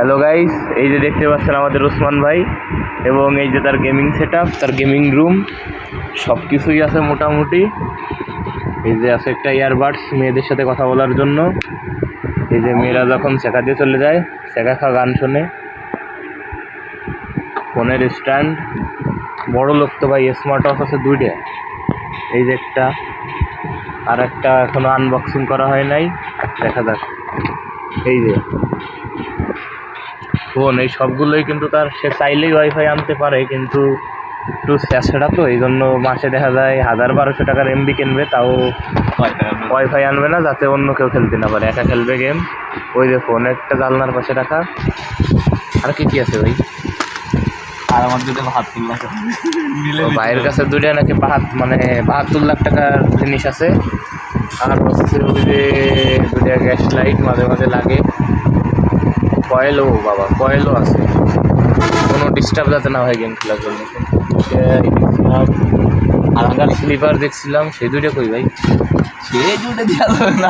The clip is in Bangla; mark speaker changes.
Speaker 1: হ্যালো গাইস, এই যে দেখতে পাচ্ছেন আমাদের ওসমান ভাই, এবং এই যে তার গেমিং সেটআপ, তার গেমিং রুম সব কিছুই আছে মোটামুটি। এই যে আছে একটা ইয়ারবাডস মেয়েদের সাথে কথা বলার জন্য। এই যে মেয়েরা যখন শেখা দিয়ে চলে যায়, শেখা খা গান শোনে। ফোনের স্ট্যান্ড, বড় লোক তো ভাই, স্মার্ট ওয়াচ আছে দুইটা। এই যে একটা, আর একটা এখনো আনবক্সিং করা হয় নাই, দেখা যাক। এই যে ফোন, এই সবগুলোই কিন্তু তার, সে চাইলেই ওয়াইফাই আনতে পারে, কিন্তু একটু স্যাঁচড়া তো, এই জন্য মাসে দেখা যায় 1000-1200 টাকার এমবি কিনবে, তাও ওয়াইফাই আনবে না, যাতে অন্য কেউ খেলতে না পারে, একা খেলবে গেম। ওই যে ফোন একটা জানলার পাশে রাখা। আর কি কি আছে ভাই?
Speaker 2: আর আমার দুটো হাত তুললাম
Speaker 1: ভাইয়ের কাছে দুইটা নাকি 72 লাখ টাকার জিনিস আছে। আর হচ্ছে ওই যে দুইটা গ্যাস লাইট মাঝে মাঝে লাগে। কয়েলও, বাবা কয়েলও আছে, কোনো ডিস্টার্ব যাতে না হয় গেম খেলার জন্য। আর স্লিপার দেখছিলাম, সেই দুইটা কই ভাই?
Speaker 2: সে দুটো দেওয়া না।